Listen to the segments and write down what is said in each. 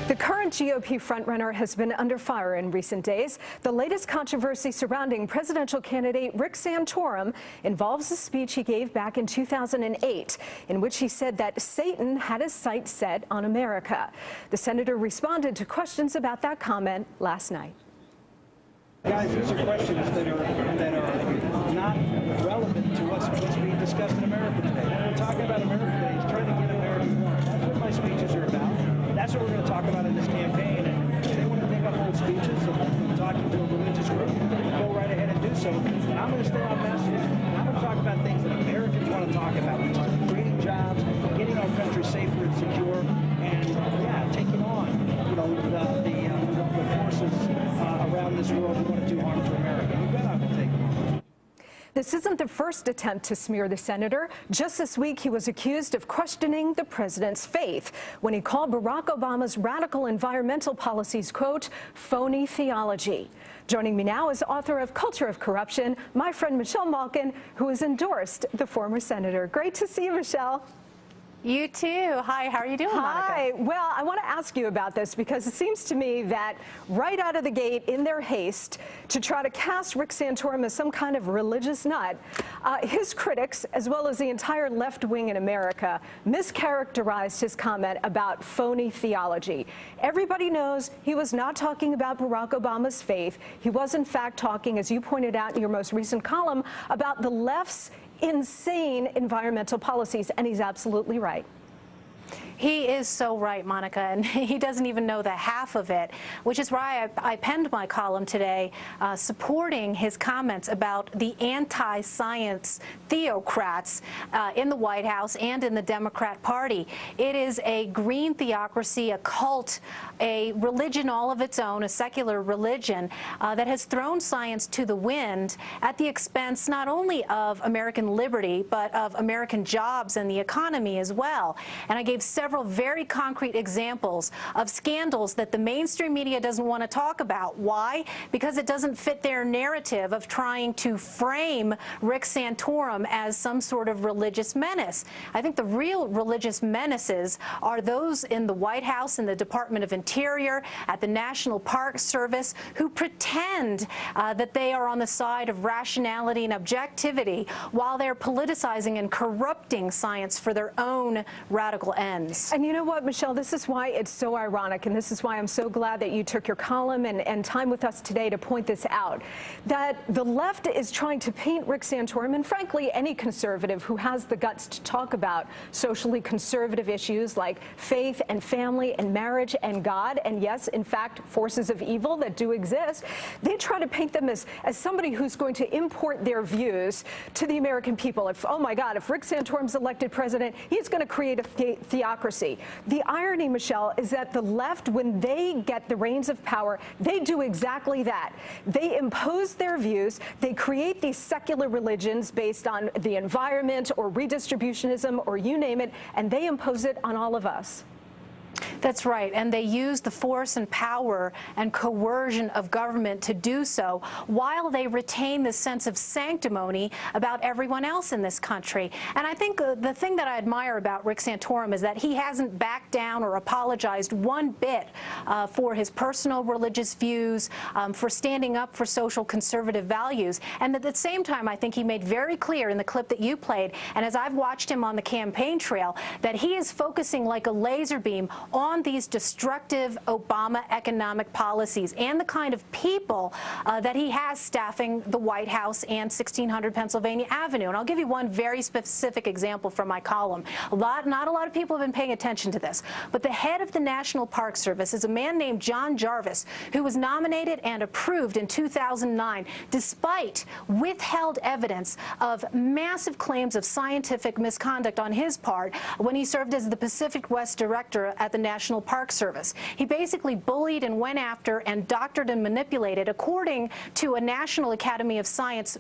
The current GOP frontrunner has been under fire in recent days. The latest controversy surrounding presidential candidate Rick Santorum involves a speech he gave back in 2008, in which he said that Satan had his sights set on America. The senator responded to questions about that comment last night. Guys, these are questions that are not relevant to what's being discussed in America today. When we're talking about America today, it's trying to get America one. That's what my speeches are about. That's what we're going to talk about in this campaign. And if they want to make up old speeches of talking to a religious group, go right ahead and do so. And I'm going to stay on message. And I'm going to talk about things that Americans want to talk about, which is creating jobs, getting our country safer and secure, and taking on the forces around this world who want to do harm to America. We've got to take them on. This isn't the first attempt to smear the senator. Just this week, he was accused of questioning the president's faith when he called Barack Obama's radical environmental policies, quote, phony theology. Joining me now is author of Culture of Corruption, my friend Michelle Malkin, who has endorsed the former senator. Great to see you, Michelle. You too. Hi, how are you doing, Monica? Hi. Well, I want to ask you about this because it seems to me that right out of the gate, in their haste to try to cast Rick Santorum as some kind of religious nut, his critics, as well as the entire left wing in America, mischaracterized his comment about phony theology. Everybody knows he was not talking about Barack Obama's faith. He was, in fact, talking, as you pointed out in your most recent column, about the left's insane environmental policies, and he's absolutely right. He is so right, Monica, and he doesn't even know the half of it, which is why I penned my column today supporting his comments about the anti-science theocrats in the White House and in the Democrat Party. It is a green theocracy, a cult, a religion all of its own, a secular religion that has thrown science to the wind at the expense not only of American liberty, but of American jobs and the economy as well. And I gave several very concrete examples of scandals that the mainstream media doesn't want to talk about. Why? Because it doesn't fit their narrative of trying to frame Rick Santorum as some sort of religious menace. I think the real religious menaces are those in the White House, in the Department of Interior, at the National Park Service, who pretend that they are on the side of rationality and objectivity while they're politicizing and corrupting science for their own radical ends. And you know what, Michelle, this is why it's so ironic, and this is why I'm so glad that you took your column and time with us today to point this out, that the left is trying to paint Rick Santorum, and frankly, any conservative who has the guts to talk about socially conservative issues like faith and family and marriage and God, and yes, in fact, forces of evil that do exist, they try to paint them as somebody who's going to import their views to the American people. If, oh my God, if Rick Santorum's elected president, he's going to create a theocracy. The irony, Michelle, is that the left, when they get the reins of power, they do exactly that. They impose their views. They create these secular religions based on the environment or redistributionism or you name it, and they impose it on all of us. That's right, and they use the force and power and coercion of government to do so while they retain the sense of sanctimony about everyone else in this country. And I think the thing that I admire about Rick Santorum is that he hasn't backed down or apologized one bit for his personal religious views, for standing up for social conservative values. And at the same time, I think he made very clear in the clip that you played, and as I've watched him on the campaign trail, that he is focusing like a laser beam on these destructive Obama economic policies and the kind of people that he has staffing the White House and 1600 Pennsylvania Avenue. And I'll give you one very specific example from my column. Not a lot of people have been paying attention to this, but the head of the National Park Service is a man named John Jarvis, who was nominated and approved in 2009, despite withheld evidence of massive claims of scientific misconduct on his part when he served as the Pacific West Director at the National Park Service. He basically bullied and went after and doctored and manipulated, according to a National Academy of Science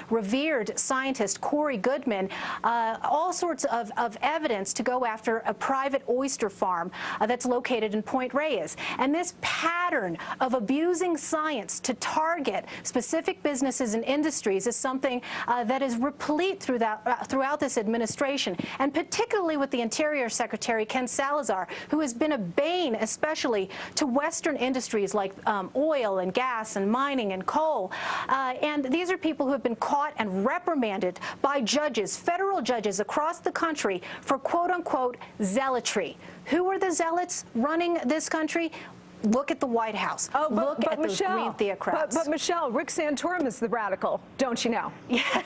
revered scientist, Corey Goodman, all sorts of evidence to go after a private oyster farm that's located in Point Reyes. And this pattern of abusing science to target specific businesses and industries is something that is replete throughout this administration, and particularly with the Interior Secretary, Ken Salazar, who has been a bane, especially to Western industries like oil and gas and mining and coal. And these are people who have been caught and reprimanded by judges, federal judges across the country for quote-unquote zealotry. Who are the zealots running this country? Look at the White House. Oh, Look at those Michelle, green theocrats. But Michelle, Rick Santorum is the radical, don't you know? Yeah,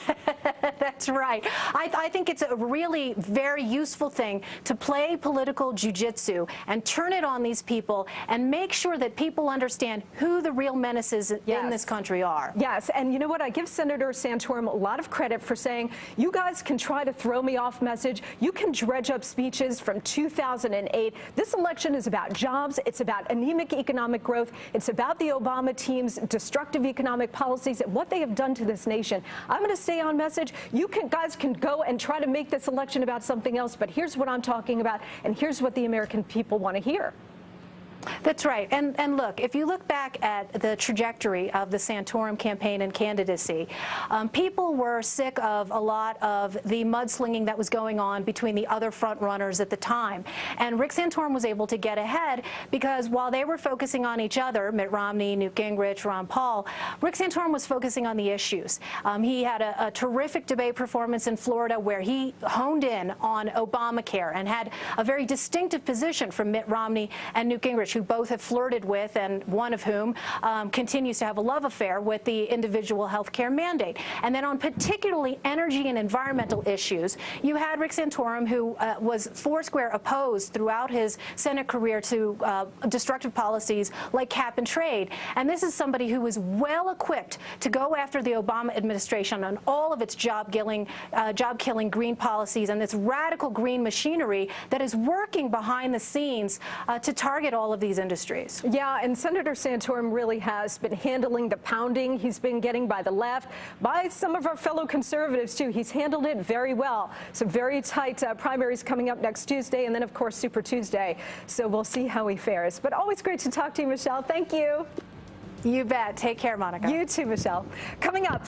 that's right. I think it's a really very useful thing to play political jujitsu and turn it on these people and make sure that people understand who the real menaces in this country are. Yes, and you know what? I give Senator Santorum a lot of credit for saying, you guys can try to throw me off message. You can dredge up speeches from 2008. This election is about jobs. It's about anemic economic growth. It's about the Obama team's destructive economic policies and what they have done to this nation. I'm going to stay on message. You guys can go and try to make this election about something else, but here's what I'm talking about, and here's what the American people want to hear. That's right. And look, if you look back at the trajectory of the Santorum campaign and candidacy, people were sick of a lot of the mudslinging that was going on between the other front runners at the time. And Rick Santorum was able to get ahead because while they were focusing on each other, Mitt Romney, Newt Gingrich, Ron Paul, Rick Santorum was focusing on the issues. He had a terrific debate performance in Florida where he honed in on Obamacare and had a very distinctive position from Mitt Romney and Newt Gingrich, who both have flirted with, and one of whom continues to have a love affair with the individual health care mandate. And then on particularly energy and environmental issues, you had Rick Santorum, who was foursquare opposed throughout his Senate career to destructive policies like cap and trade. And this is somebody who was well equipped to go after the Obama administration on all of its job-killing green policies and this radical green machinery that is working behind the scenes to target all of these industries. Yeah, and Senator Santorum really has been handling the pounding he's been getting by the left, by some of our fellow conservatives, too. He's handled it very well. Some very tight primaries coming up next Tuesday, and then, of course, Super Tuesday. So we'll see how he fares. But always great to talk to you, Michelle. Thank you. You bet. Take care, Monica. You too, Michelle. Coming up.